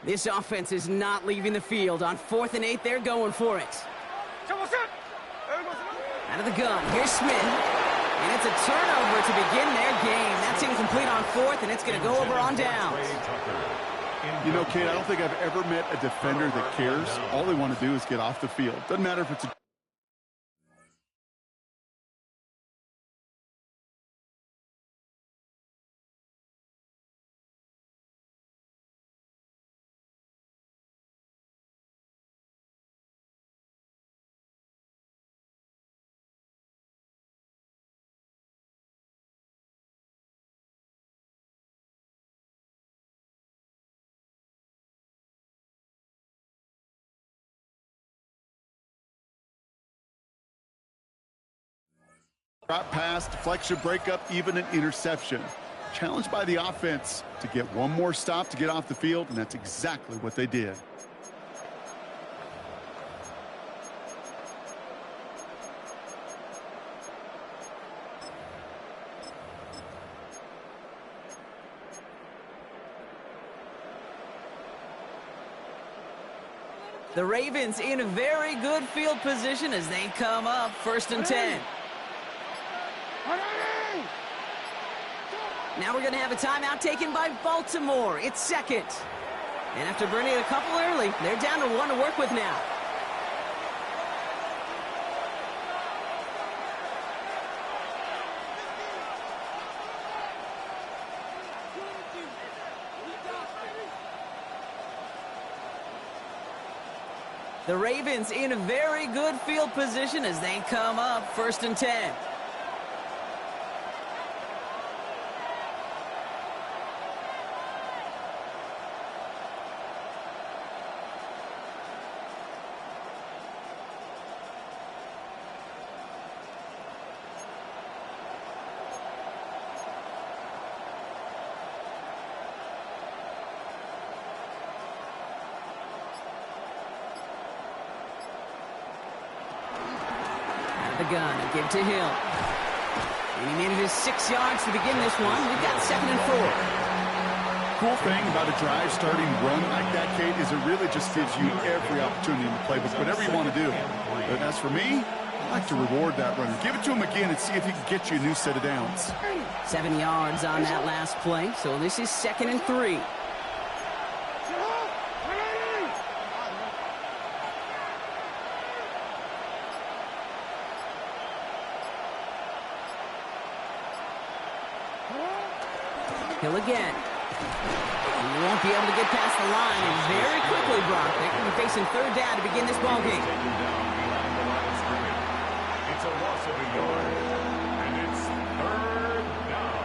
This offense is not leaving the field. On 4th and 8, they're going for it. Out of the gun, here's Smith. And it's a turnover to begin their game. That's incomplete on 4th, and it's going to go over on downs. You know, Kate, I don't think I've ever met a defender that cares. All they want to do is get off the field. Doesn't matter if it's a... Drop pass, deflection, breakup, even an interception. Challenged by the offense to get one more stop to get off the field, and that's exactly what they did. The Ravens in a very good field position as they come up 1st and 10. Now we're going to have a timeout taken by Baltimore. It's 2nd. And after burning a couple early, they're down to 1 to work with now. The Ravens in a very good field position as they come up 1st and 10. The gun, a give to Hill. And he made it his 6 yards to begin this one. We've got 2nd and 4. Cool thing about a drive starting run like that, Kate, is it really just gives you every opportunity in the playbook, whatever you want to do. But as for me, I like to reward that runner. Give it to him again and see if he can get you a new set of downs. 7 yards on that last play, so this is 2nd and 3. Hill again. He won't be able to get past the line, and very quickly, Brock, they're going to be facing 3rd down to begin this ballgame. It's a loss of a yard, and it's 3rd down.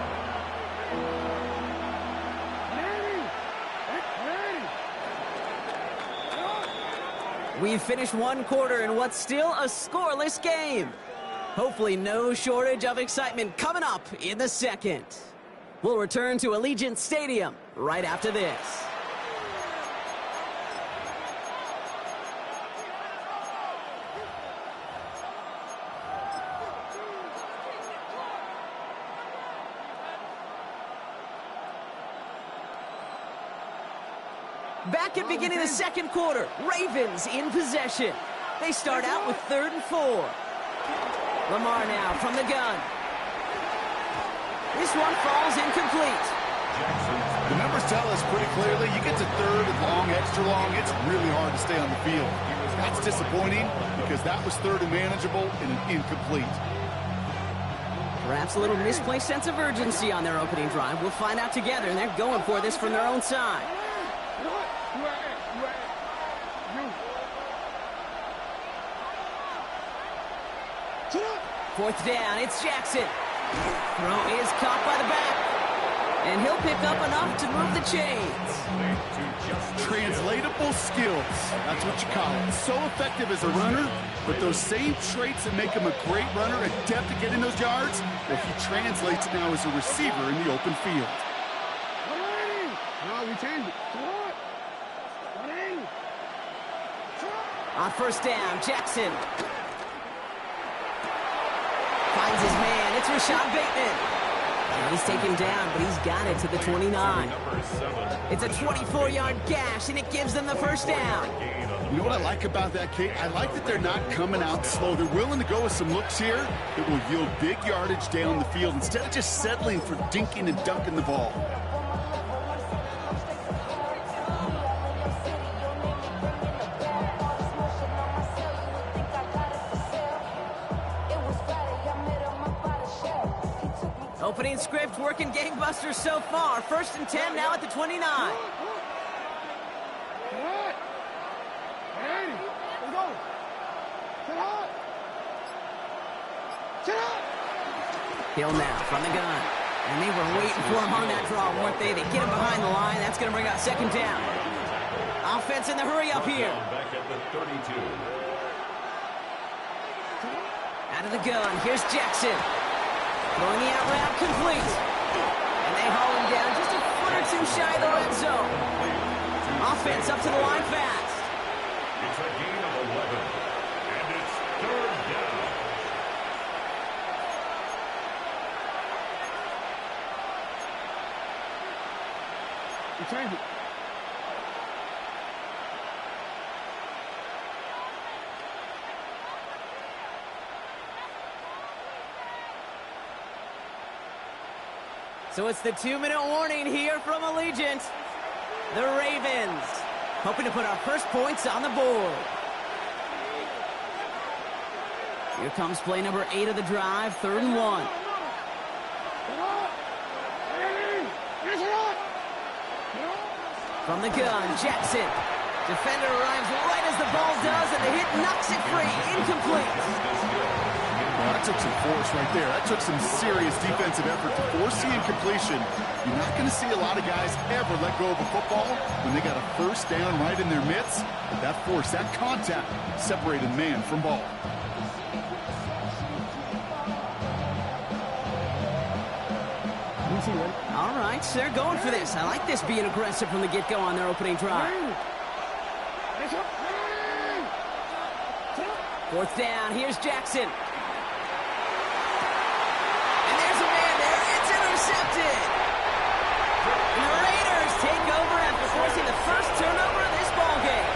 We've finished 1 quarter in what's still a scoreless game. Hopefully no shortage of excitement coming up in the 2nd. We'll return to Allegiant Stadium right after this. Back at beginning of the 2nd quarter, Ravens in possession. They start out with 3rd and 4. Lamar now from the gun. This one falls incomplete. The numbers tell us pretty clearly, you get to 3rd and long, extra long, it's really hard to stay on the field. That's disappointing because that was 3rd and manageable and an incomplete. Perhaps a little misplaced sense of urgency on their opening drive. We'll find out together, and they're going for this from their own side. 4th down, it's Jackson. Throw is caught by the back. And he'll pick up enough to move the chains. Translatable skills. That's what you call it. So effective as a runner, but those same traits that make him a great runner, adept at getting those yards, well, he translates now as a receiver in the open field. On 1st down, Jackson finds his man. It's Rashad Bateman. He's taken down, but he's got it to the 29. Number 7. It's a 24-yard gash, and it gives them the first down. You know what I like about that, Kate? I like that they're not coming out slow. They're willing to go with some looks here that will yield big yardage down the field instead of just settling for dinking and dunking the ball. Opening script working gangbusters so far. 1st and 10 now at the 29. Hill now from the gun. And they were waiting for him on that draw, weren't they? They get him behind the line. That's going to bring out 2nd down. Offense in the hurry up here. Back at the 32. Out of the gun. Here's Jackson. Throwing the out route complete. And they haul him down just a foot or two shy of the red zone. Offense up to the line fast. It's a gain of 11. And it's 3rd down. Change it. So it's the 2-minute warning here from Allegiant. The Ravens hoping to put our first points on the board. Here comes play number 8 of the drive, 3rd and 1. From the gun, Jackson. Defender arrives right as the ball does, and the hit knocks it free. Incomplete. Well, that took some force right there. That took some serious defensive effort to force the incompletion. You're not going to see a lot of guys ever let go of a football when they got a 1st down right in their midst. But that force, that contact, separated man from ball. All right, so they're going for this. I like this being aggressive from the get-go on their opening drive. 4th down, here's Jackson. And there's a man there. It's intercepted. And the Raiders take over after forcing the first turnover of this ballgame.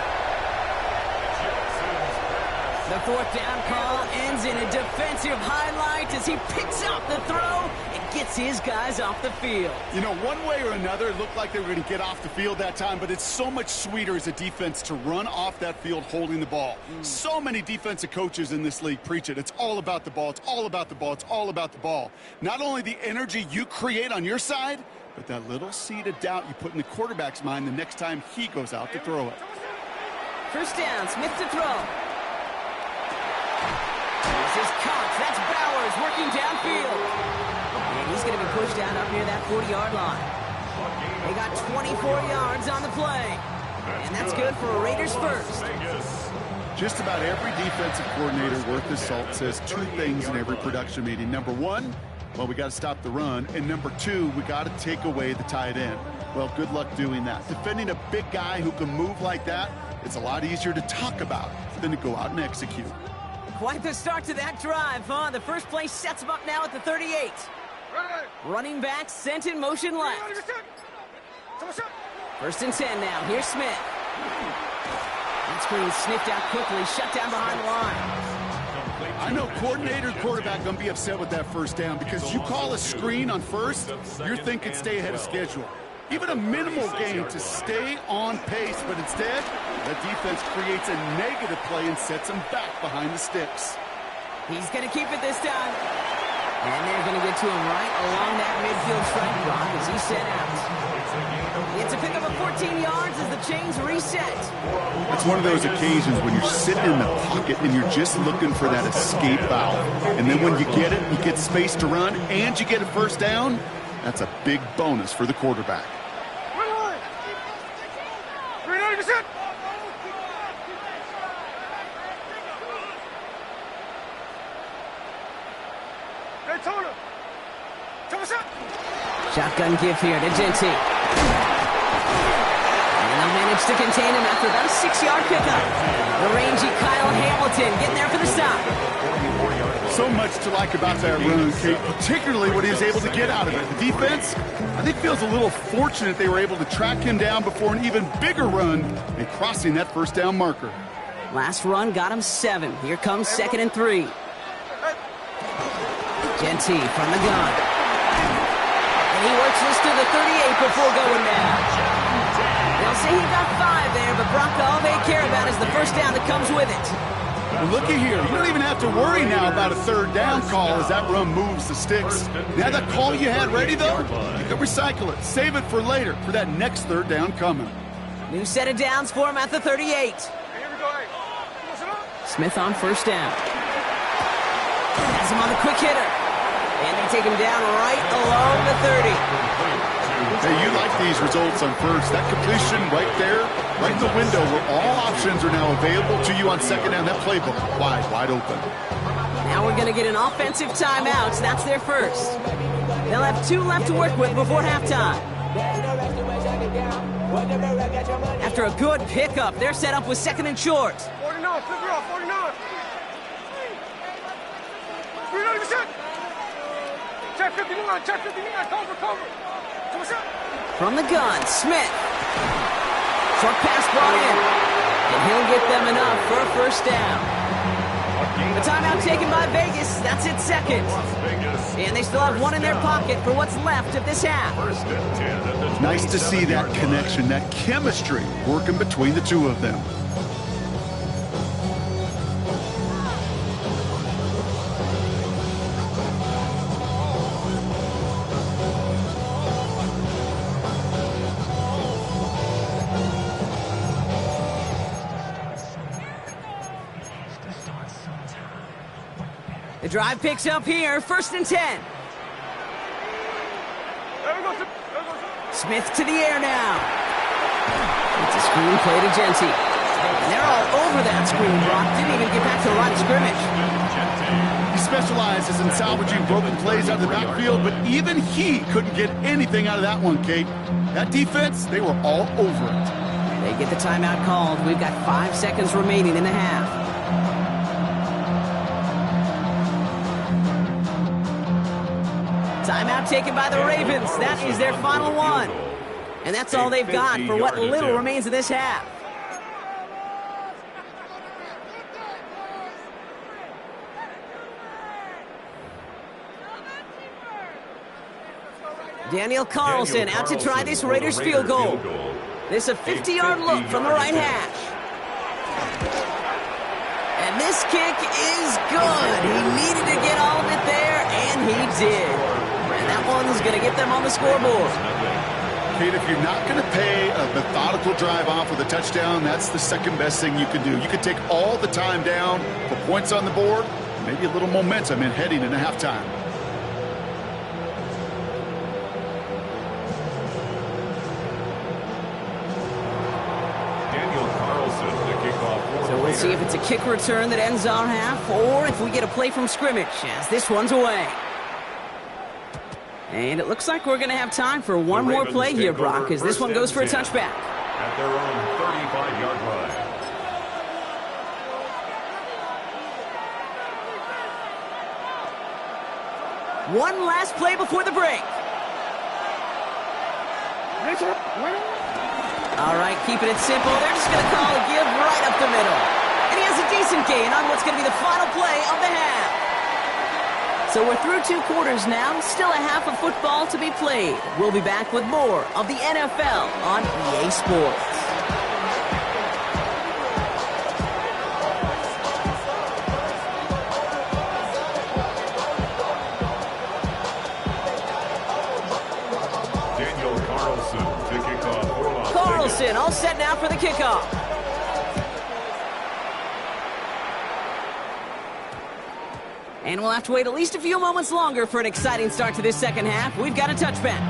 The 4th down call ends in a defensive highlight as he picks up the throw and gets his guys off the field. You know, one way or another, it looked like they were going to get off the field that time, but it's so much sweeter as a defense to run off that field holding the ball. So many defensive coaches in this league preach it. It's all about the ball. It's all about the ball. It's all about the ball. Not only the energy you create on your side, but that little seed of doubt you put in the quarterback's mind the next time he goes out to throw it. 1st down, Smith to throw. This is Cox. That's Bowers working downfield. And he's going to be pushed down up near that 40-yard line. They got 24 yards on the play. And that's good for a Raiders first. Just about every defensive coordinator worth his salt says 2 things in every production meeting. Number 1, well, we got to stop the run. And number 2, we got to take away the tight end. Well, good luck doing that. Defending a big guy who can move like that, it's a lot easier to talk about than to go out and execute. Quite the start to that drive, huh? The first play sets him up now at the 38. Running back sent in motion left. 1st and 10 now. Here's Smith. That screen sniffed out quickly, shut down behind the line. I know coordinator and quarterback going to be upset with that 1st down because you call a screen on 1st, you're thinking stay ahead of schedule. Even a minimal gain to stay on pace, but instead, the defense creates a negative play and sets them back behind the sticks. He's going to keep it this time. And they're going to get to him right along that midfield strike block as he set out. It's a pickup of 14 yards as the chains reset. It's one of those occasions when you're sitting in the pocket and you're just looking for that escape valve. And then when you get it, you get space to run, and you get a 1st down, that's a big bonus for the quarterback. 390%. Shotgun give here to Genty. And they'll manage to contain him after about a 6-yard pickup. The rangy Kyle Hamilton getting there for the stop. So much to like about that run, Kate, particularly what he was able to get out of it. The defense, I think, feels a little fortunate they were able to track him down before an even bigger run and crossing that first down marker. Last run got him 7. Here comes 2nd and 3. Genty from the gun. And he works this to the 38 before going down. They'll say he got 5 there, but Brock, all they care about is the first down that comes with it. Well, looky here. You don't even have to worry now about a third down call as that run moves the sticks. Now that call you had ready, though, you can recycle it. Save it for later for that next third down coming. New set of downs for him at the 38. Smith on first down. Has him on the quick hitter. And they take him down right along the 30. Hey, you like these results on first. That completion right there, right in the window where all options are now available to you on second down. That playbook wide open. Now we're going to get an offensive timeout. That's their first. They'll have 2 left to work with before halftime. After a good pickup, they're set up with 2nd and short. 49, flip it off, 49. 39%. Check 59, check 59, cover. From the gun, Smith. Short pass brought in. And he'll get them enough for a first down. The timeout taken by Vegas. That's its 2nd. And they still have 1 in their pocket for what's left of this half. Nice to see that connection, that chemistry working between the two of them. The drive picks up here, 1st and 10. Smith to the air now. It's a screen play to Genty. And they're all over that screen, Brock. Didn't even get back to the line of scrimmage. He specializes in salvaging broken plays out of the backfield, but even he couldn't get anything out of that one, Kate. That defense, they were all over it. They get the timeout called. We've got 5 seconds remaining in the half. Timeout taken by the Ravens. That is their final one. And that's all they've got for what little remains of this half. Daniel Carlson out to try this Raiders field goal. This a 50-yard look from the right hash. And this kick is good. He needed to get all of it there, and he did. And that one's going to get them on the scoreboard. Kate, if you're not going to pay a methodical drive off with a touchdown, that's the second best thing you can do. You can take all the time down, put points on the board, maybe a little momentum in heading into halftime. So we'll see if it's a kick return that ends our half, or if we get a play from scrimmage as this one's away. And it looks like we're going to have time for one more play here, Brock, as this one goes for a touchback. At their own 35-yard line. One last play before the break. All right, keeping it simple. They're just going to call a give right up the middle. And he has a decent gain on what's going to be the final play of the half. So we're through 2 quarters now. Still a half of football to be played. We'll be back with more of the NFL on EA Sports. Carlson all set now for the kickoff. And we'll have to wait at least a few moments longer for an exciting start to this second half. We've got a touchback.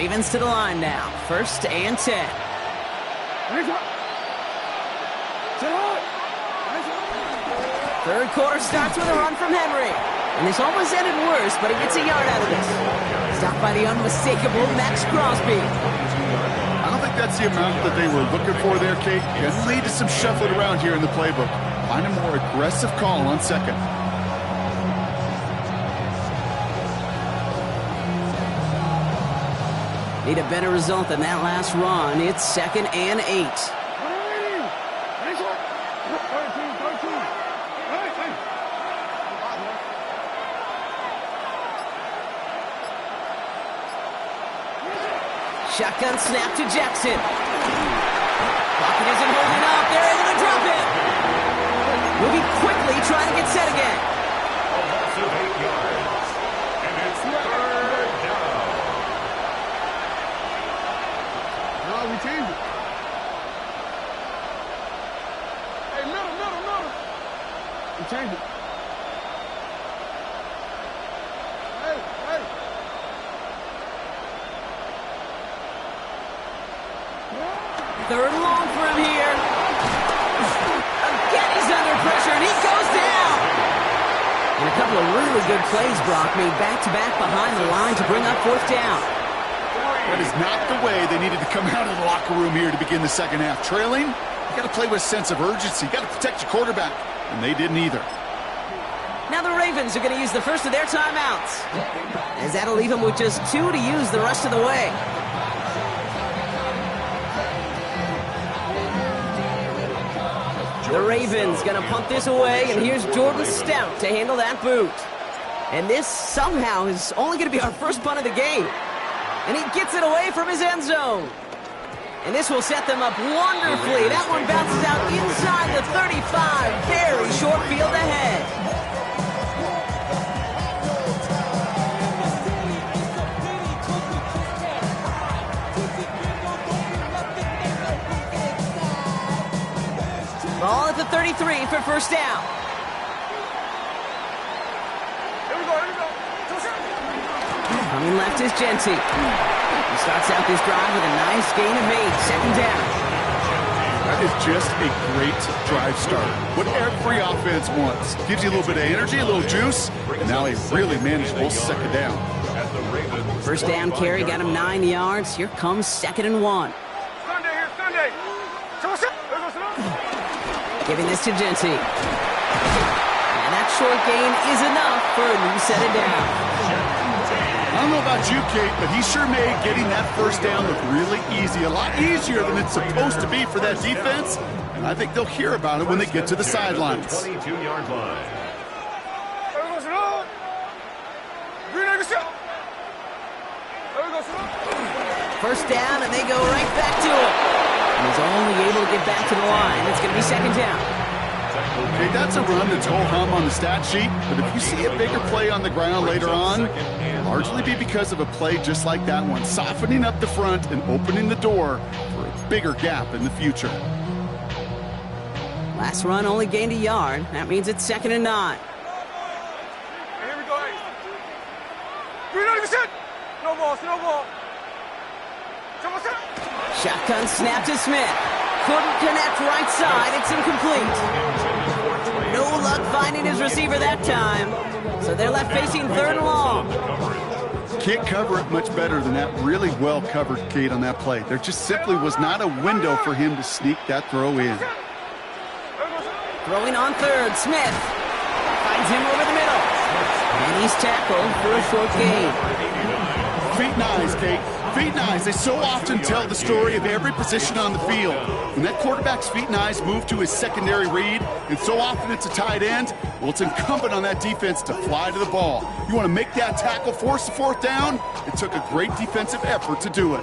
Ravens to the line now. 1st and 10. Third quarter starts with a run from Henry. And this almost ended worse, but he gets a yard out of this. Stopped by the unmistakable Max Crosby. I don't think that's the amount that they were looking for there, Kate. Can lead to some shuffling around here in the playbook. Find a more aggressive call on 2nd. Need a better result than that last run. It's 2nd and 8. Shotgun snap to Jackson. Pocket isn't holding up. They're able to drop it. Moving quickly, trying to get set again. A loss of 8 yards. And it's 3rd down. No, we changed it. Hey, middle. We changed it. Hey. 3rd and long for him here. Again, he's under pressure, and he goes down. And a couple of really good plays, Brock, made back-to-back behind the line to bring up 4th down. That is not the way they needed to come out of the locker room here to begin the 2nd half. Trailing, you got to play with a sense of urgency. You got to protect your quarterback, and they didn't either. Now the Ravens are going to use the first of their timeouts, as that'll leave them with just 2 to use the rest of the way. The Ravens going to punt this away, and here's Jordan Stout to handle that boot. And this somehow is only going to be our first punt of the game. And he gets it away from his end zone. And this will set them up wonderfully. That one bounces out inside the 35. Very short field ahead. Ball at the 33 for 1st down. Here we go. Coming left is Genty. He starts out this drive with a nice gain of 8. 2nd down. That is just a great drive start. What every offense wants. Gives you a little bit of energy, a little juice, and now a really manageable 2nd down. 1st down carry got him 9 yards. Here comes 2nd and 1. Sunday. Giving this to Genty. And that short gain is enough for a new set of downs. I don't know about you, Kate, but he sure made getting that 1st down look really easy. A lot easier than it's supposed to be for that defense. And I think they'll hear about it when they get to the sidelines. 22-yard line. First down, and they go right back to him. And he's only able to get back to the line. It's going to be 2nd down. Okay, that's a run that's ho-hum on the stat sheet, but if you see a bigger play on the ground later on, it'll largely be because of a play just like that one, softening up the front and opening the door for a bigger gap in the future. Last run only gained a yard. That means it's 2nd and 9. Here we go. 390%. No ball. Shotgun snap to Smith. Couldn't connect right side. It's incomplete. No luck finding his receiver that time. So they're left facing 3rd and long. Can't cover it much better than that. Really well covered, Kate, on that play. There just simply was not a window for him to sneak that throw in. Throwing on 3rd, Smith finds him over the middle. And he's tackled for a short gain. Feet and eyes, Kate. Feet and eyes. They so often tell the story of every position on the field. When that quarterback's feet and eyes move to his secondary read, and so often it's a tight end, well, it's incumbent on that defense to fly to the ball. You want to make that tackle, force the 4th down? It took a great defensive effort to do it.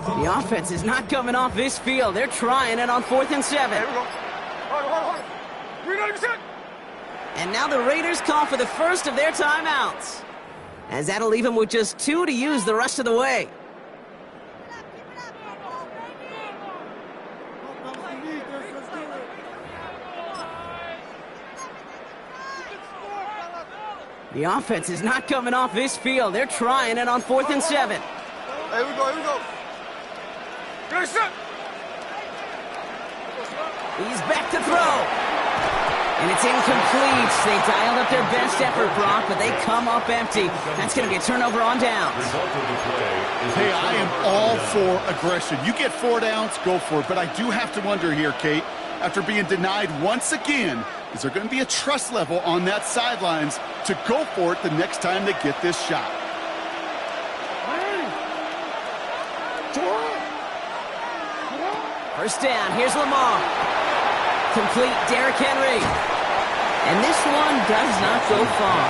The offense is not coming off this field. They're trying it on 4th and 7. Here we go. Hold. 390%. And now the Raiders call for the first of their timeouts, as that'll leave them with just 2 to use the rest of the way. The offense is not coming off this field. They're trying it on 4th and 7. Hey, here we go, here we go. Get set. He's back to throw. And it's incomplete. They dialed up their best effort, Brock, but they come up empty. That's going to be a turnover on downs. Hey, I am all for aggression. You get 4 downs, go for it. But I do have to wonder here, Kate, after being denied once again, is there going to be a trust level on that sidelines to go for it the next time they get this shot? First down, here's Lamar. Complete, Derrick Henry. And this one does not go far.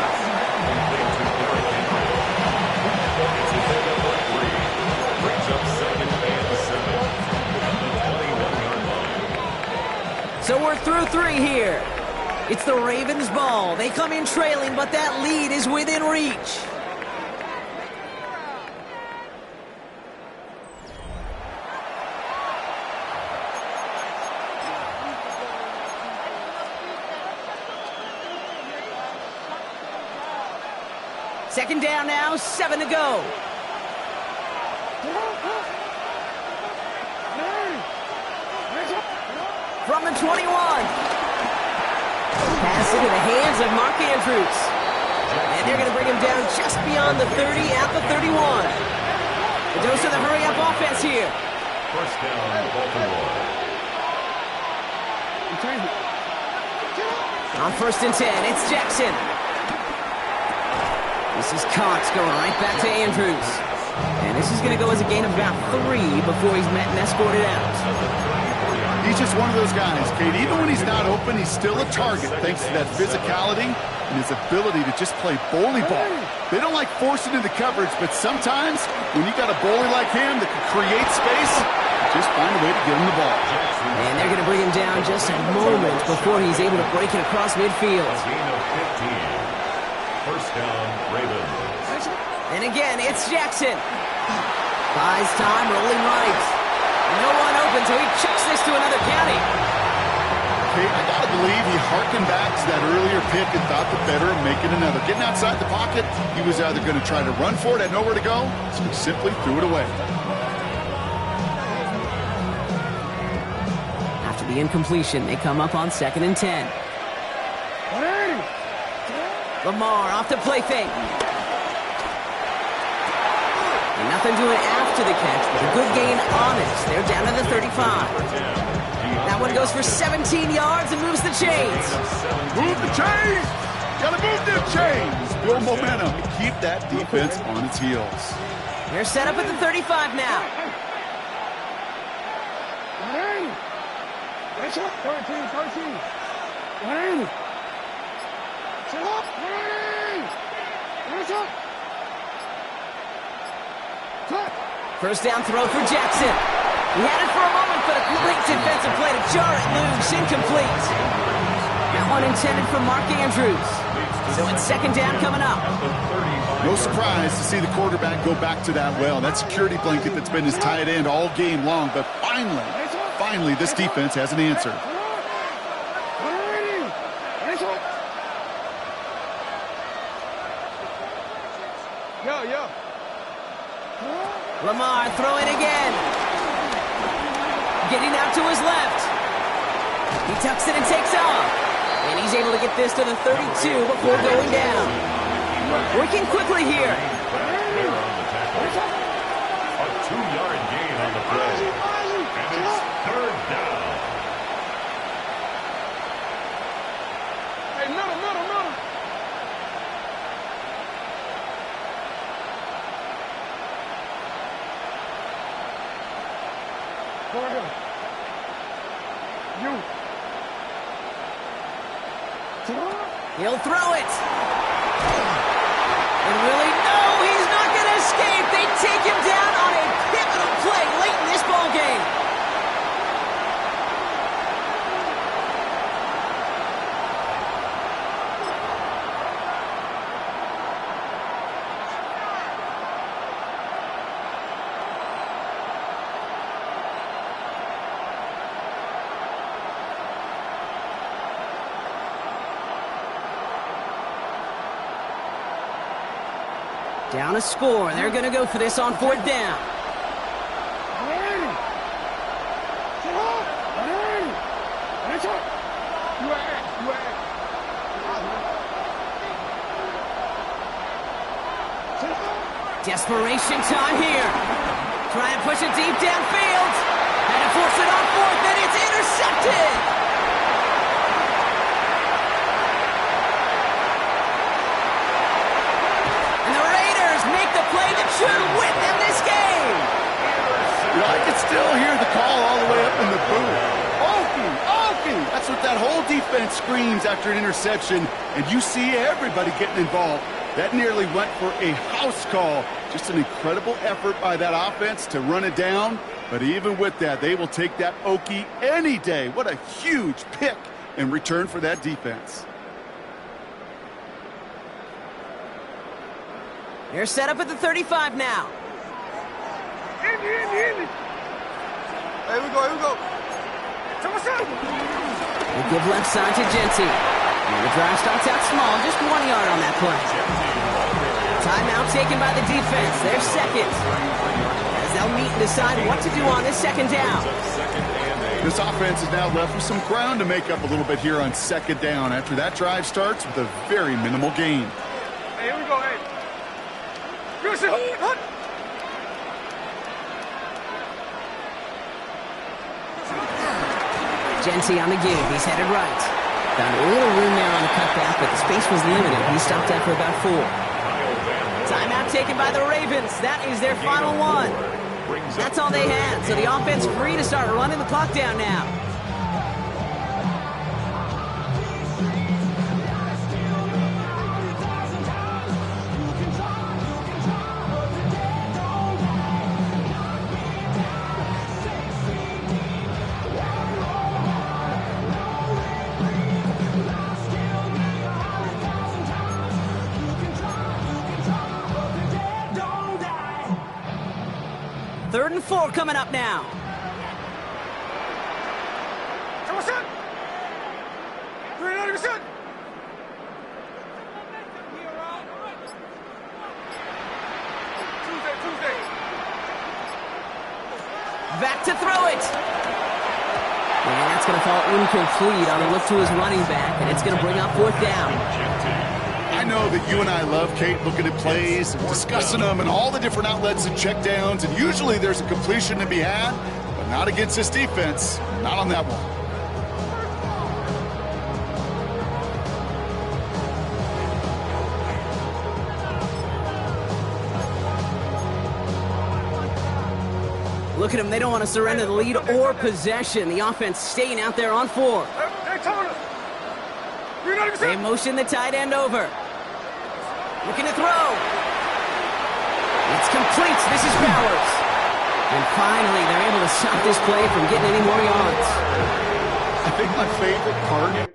So we're through 3 here. It's the Ravens' ball. They come in trailing, but that lead is within reach. Second down now, 7 to go. From the 21. Pass into the hands of Mark Andrews. And they're going to bring him down just beyond the 30 at the 31. The dose of the hurry-up offense here. First down, Baltimore. On 1st and 10, it's Jackson. This is Cox going right back to Andrews. And this is going to go as a gain of about 3 before he's met and escorted out. He's just one of those guys, Kate. Even when he's not open, he's still a target thanks to that physicality and his ability to just play bully ball. They don't like forcing into coverage, but sometimes when you got a bully like him that can create space, just find a way to get him the ball. And they're going to bring him down just a moment before he's able to break it across midfield. Gain of 15. First down, Ravens. And again, it's Jackson. Buys time, rolling right. No one open, so he chucks this to another county. Okay, I gotta believe he harkened back to that earlier pick and thought the better of making another. Getting outside the pocket, he was either going to try to run for it, had nowhere to go, so he simply threw it away. After the incompletion, they come up on 2nd and 10. Lamar off the play fake. And nothing doing after the catch, but a good gain on it. They're down to the 35. That one goes for 17 yards and moves the chains. Move the chains! Gotta move them chains! Build momentum. Keep that defense on its heels. They're set up at the 35 now. 13. First down throw for Jackson. He had it for a moment, but a great defensive play to jar it loose. Incomplete. That one intended for Mark Andrews. So it's 2nd down coming up. No surprise to see the quarterback go back to that well. That security blanket that's been his tight end all game long, but finally, this defense has an answer. Yeah. Lamar throwing again. Getting out to his left. He tucks it and takes off. And he's able to get this to the 32 before going down. Working quickly here. A 2-yard gain on the play. And it's 3rd down. Hey, middle. Go ahead. You. He'll throw it. And really, no, he's not going to escape. They take him down on a pivotal play late in this ball game. Down a score. They're going to go for this on fourth down. Desperation time here. Trying to push it deep downfield. And to force it on fourth, and it's intercepted. And the Raiders make the play that should win them this game. You know, I can still hear the call all the way up in the booth. Okie, Okie! That's what that whole defense screams after an interception, and you see everybody getting involved. That nearly went for a house call. Just an incredible effort by that offense to run it down. But even with that, they will take that Okie any day. What a huge pick in return for that defense. They're set up at the 35 now. Hey, here we go. They give left side to Genty. And the drive starts out small, just 1 yard on that play. Timeout taken by the defense. They're second. As they'll meet and decide what to do on this second down. This offense is now left with some ground to make up a little bit here on second down after that drive starts with a very minimal gain. Hey, here we go, hey. Genty on the give. He's headed right. Found a little room there on the cutback, but the space was limited. He stopped after about 4. Timeout taken by the Ravens. That is their final one. That's all they had, so the offense free to start running the clock down now. Third and 4 coming up now. Back to throw it. And that's going to fall incomplete on a look to his running back, and it's going to bring up fourth down. I know that you and I love, Kate, looking at plays and discussing them and all the different outlets and checkdowns, and usually there's a completion to be had, but not against this defense. Not on that one. Look at them. They don't want to surrender the lead or possession. The offense staying out there on 4. They motion the tight end over. Looking to throw. It's complete. This is Powers. And finally, they're able to stop this play from getting any more yards. I think my favorite part